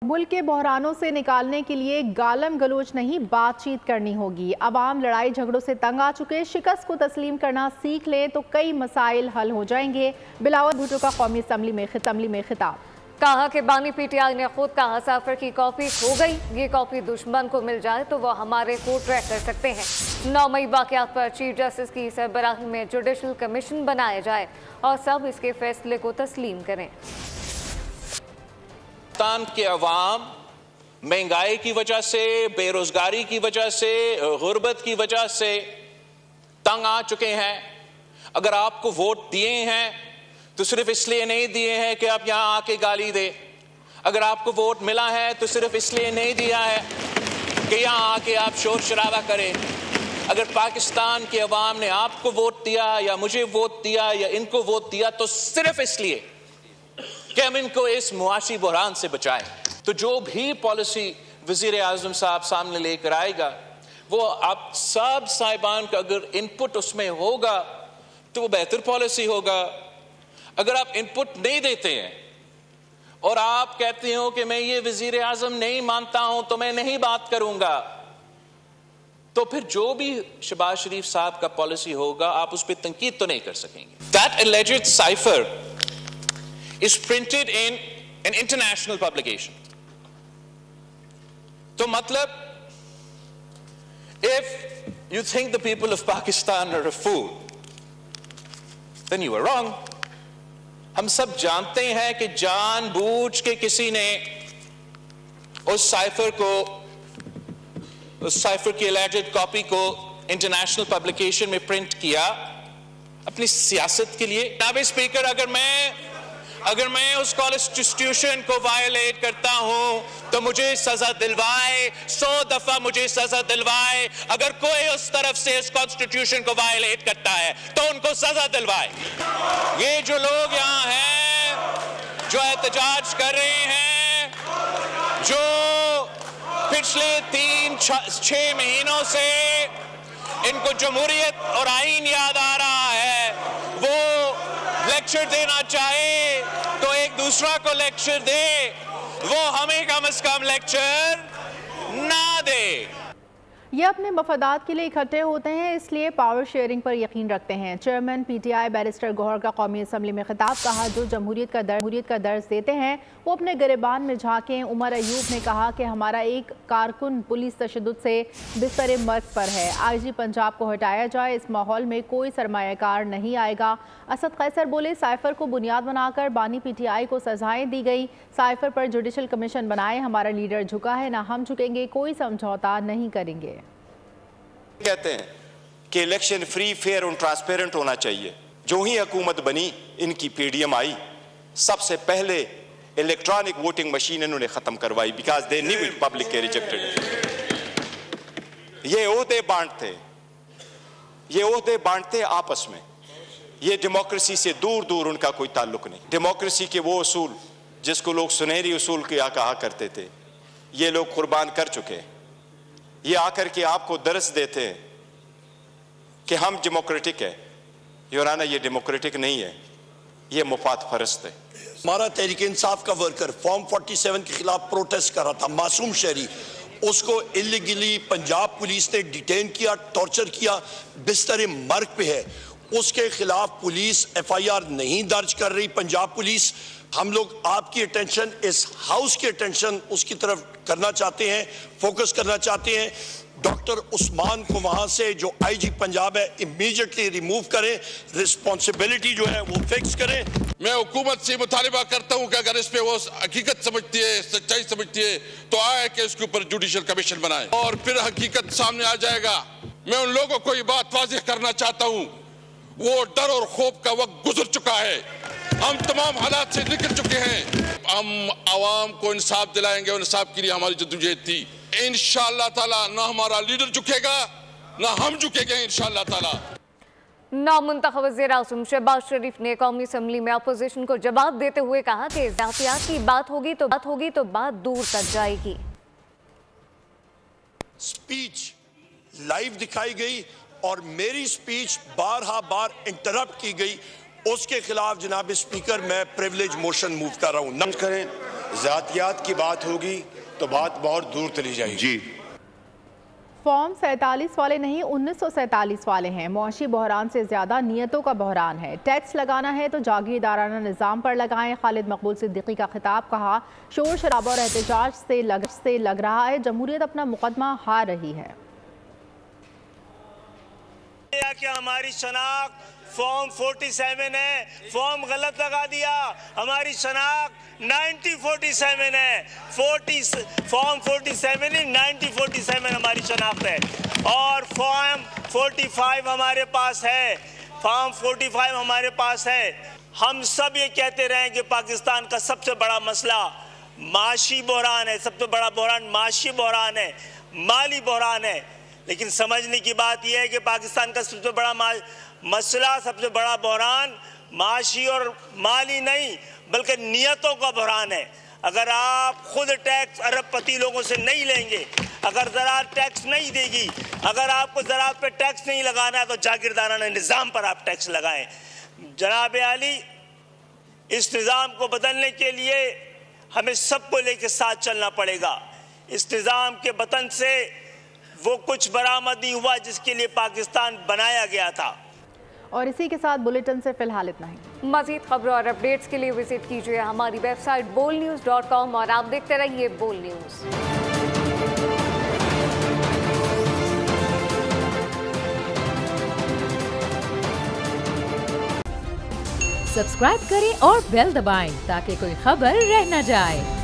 मुल्क के बहरानों से निकालने के लिए गालम गलोच नहीं, बातचीत करनी होगी। अवाम लड़ाई झगड़ों से तंग आ चुके, शिकस्त को तस्लीम करना सीख लें तो कई मसाइल हल हो जाएंगे। बिलावल भुट्टो का कौमी असम्बली में खिताब। कहा कि बानी पीटीआई ने खुद कहा साफर की कॉपी खो गई, ये कॉपी दुश्मन को मिल जाए तो वो हमारे को ट्रैक कर सकते हैं। 9 मई वाक़यात पर चीफ जस्टिस की सरबराही में जुडिशल कमीशन बनाया जाए और सब इसके फैसले को तस्लीम करें। पाकिस्तान के अवाम महंगाई की वजह से, बेरोजगारी की वजह से, गुर्बत की वजह से तंग आ चुके हैं। अगर आपको वोट दिए हैं तो सिर्फ इसलिए नहीं दिए हैं कि आप यहां आके गाली दे। अगर आपको वोट मिला है तो सिर्फ इसलिए नहीं दिया है कि यहां आके आप शोर शराबा करें। अगर पाकिस्तान के अवाम ने आपको वोट दिया या मुझे वोट दिया या इनको वोट दिया तो सिर्फ इसलिए कि हम इनको इस मुआशी बहरान से बचाएं। तो जो भी पॉलिसी वजीर आजम साहब सामने लेकर आएगा वो आप सब साहिबान का अगर इनपुट उसमें होगा तो वो बेहतर पॉलिसी होगा। अगर आप इनपुट नहीं देते हैं और आप कहते हो कि मैं ये वजीर आजम नहीं मानता हूं तो मैं नहीं बात करूंगा, तो फिर जो भी शहबाज शरीफ साहब का पॉलिसी होगा आप उस पर तनकीद तो नहीं कर सकेंगे। That alleged cipher is printed in an international publication. तो मतलब, if you think the people of Pakistan are a fool, then you are wrong. हम सब जानते हैं कि जानबूझ के किसी ने उस साइफर की alleged कॉपी को इंटरनेशनल पब्लिकेशन में प्रिंट किया अपनी सियासत के लिए। जनाब स्पीकर, अगर मैं उस कॉन्स्टिट्यूशन को वायलेट करता हूं तो मुझे सजा दिलवाए, 100 दफा मुझे सजा दिलवाए। अगर कोई उस तरफ से इस कॉन्स्टिट्यूशन को वायलेट करता है तो उनको सजा दिलवाए। ये जो लोग यहां हैं जो एहतजाज कर रहे हैं, जो पिछले 3-6 महीनों से इनको जमहूरियत और आईन याद आ रहा है, वो लेक्चर देना चाहे तो एक दूसरा को लेक्चर दे, वो हमें कम से कम लेक्चर ना दे। ये अपने मफादात के लिए इकट्ठे होते हैं, इसलिए पावर शेयरिंग पर यकीन रखते हैं। चेयरमैन पीटीआई बैरिस्टर गौहर का कौमी असम्बली में खिताब। कहा जो जमहूरियत का दर्ज देते हैं वो अपने गिरबान में झांकें। उमर अयूब ने कहा कि हमारा एक कारकुन पुलिस तशद्दुद से बिस्तर मर्ग पर है, आईजी पंजाब को हटाया जाए, इस माहौल में कोई सरमायाकार नहीं आएगा। असद कैसर बोले साइफर को बुनियाद बनाकर बानी पीटीआई को सजाएं दी गई, साइफर पर जुडिशल कमीशन बनाए, हमारा लीडर झुका है ना हम झुकेंगे, कोई समझौता नहीं करेंगे। कहते हैं कि इलेक्शन फ्री, फेयर और ट्रांसपेरेंट होना चाहिए। जो ही हुकूमत बनी, इनकी पीडीएम आई, सबसे पहले इलेक्ट्रॉनिक वोटिंग मशीन इन्होंने खत्म करवाई, because they knew it public के रिजेक्टेड। ये ओहदे बांटते आपस में, ये डेमोक्रेसी से दूर दूर उनका कोई ताल्लुक नहीं। डेमोक्रेसी के वो उसूल जिसको लोग सुनहरी उसूल क्या कहा करते थे, ये लोग कुर्बान कर चुके हैं। ये आकर के आपको दर्स देते हैं कि हम डेमोक्रेटिक है। योराना, ये डेमोक्रेटिक नहीं है, ये मुफाद परस्त है। हमारा तहरीक इंसाफ का वर्कर फॉर्म 47 के खिलाफ प्रोटेस्ट कर रहा था, मासूम शहरी, उसको इलीगली पंजाब पुलिस ने डिटेन किया, टॉर्चर किया, बिस्तर मर्ग पे है। उसके खिलाफ पुलिस FIR नहीं दर्ज कर रही पंजाब पुलिस। हम लोग आपकी अटेंशन, इस हाउस की अटेंशन उसकी तरफ करना चाहते हैं, फोकस करना चाहते हैं। डॉक्टर उस्मान को वहां से जो IG पंजाब है इमीडिएटली रिमूव करें, रिस्पॉन्सिबिलिटी जो है वो फिक्स करें। मैं हुकूमत से मुतालिबा करता हूं कि अगर इस पे वो हकीकत समझती है, सच्चाई समझती है तो आए कि इसके ऊपर जुडिशल कमीशन बनाए और फिर हकीकत सामने आ जाएगा। मैं उन लोगों को ये बात वाज़ेह करना चाहता हूं, वो डर और खौफ का वक्त गुजर चुका है, हम तमाम हालात से निकल चुके हैं। हम आवाम को इंसाफ दिलाएंगे और इंसाफ के लिए हमारी जद्दोजहद थी। इंशाअल्लाह ताला ना हमारा लीडर झुकेगा ना हम झुकेंगे इंशाअल्लाह ताला। नामुंतखब वज़ीर आज़म शहबाज शरीफ ने कौमी असम्बली में अपोजिशन को जवाब देते हुए कहा कि एहतियात की बात होगी तो बात दूर तक जाएगी। स्पीच लाइव दिखाई गई और मेरी स्पीच बार इंटरप्ट की गई, उसके खिलाफ जनाब स्पीकर मैं प्रिविलेज मोशन मूव कर रहा हूं। करें जातियात की बात होगी तो बात बहुत दूर चली जाएगी। जी, फॉर्म 47 वाले नहीं 1947 वाले हैं। मुआशी बहरान से ज्यादा नियतों का बहरान है। टैक्स लगाना है तो जागीरदाराना निज़ाम पर लगाएं। खालिद मकबूल सिद्दीकी का खिताब। कहा, शोर शराबा और एहतजाज से लग रहा है जमहूरियत अपना मुकदमा हार रही है। कि हमारी शनाख्त फॉर्म 47 है, फॉर्म गलत लगा दिया। हमारी शनाख्त 1947 है, फॉर्म 47 ही 1947 हमारी शनाख्त है। और फॉर्म 45 हमारे पास है, फॉर्म 45 हमारे पास है। हम सब ये कहते रहे कि पाकिस्तान का सबसे बड़ा मसला माशी बहरान है, सबसे बड़ा बहरान माशी बहरान है, माली बहरान है। लेकिन समझने की बात यह है कि पाकिस्तान का सबसे बड़ा मसला, सबसे बड़ा बहरान माशी और माली नहीं बल्कि नियतों का बहरान है। अगर आप खुद टैक्स अरबपति लोगों से नहीं लेंगे, अगर ज़राअत टैक्स नहीं देगी, अगर आपको ज़राअत पे टैक्स नहीं लगाना है तो जागीरदाराना निज़ाम पर आप टैक्स लगाएं। जनाब आली, इस निज़ाम को बदलने के लिए हमें सबको लेकर साथ चलना पड़ेगा। इस निज़ाम के बतन से वो कुछ बरामद नहीं हुआ जिसके लिए पाकिस्तान बनाया गया था। और इसी के साथ बुलेटिन से फिलहाल इतना ही। मज़ीद खबरों और अपडेट्स के लिए विजिट कीजिए हमारी वेबसाइट bolnews.com और आप देखते रहिए बोल न्यूज़। सब्सक्राइब करें और बेल दबाएं ताकि कोई खबर रह न जाए।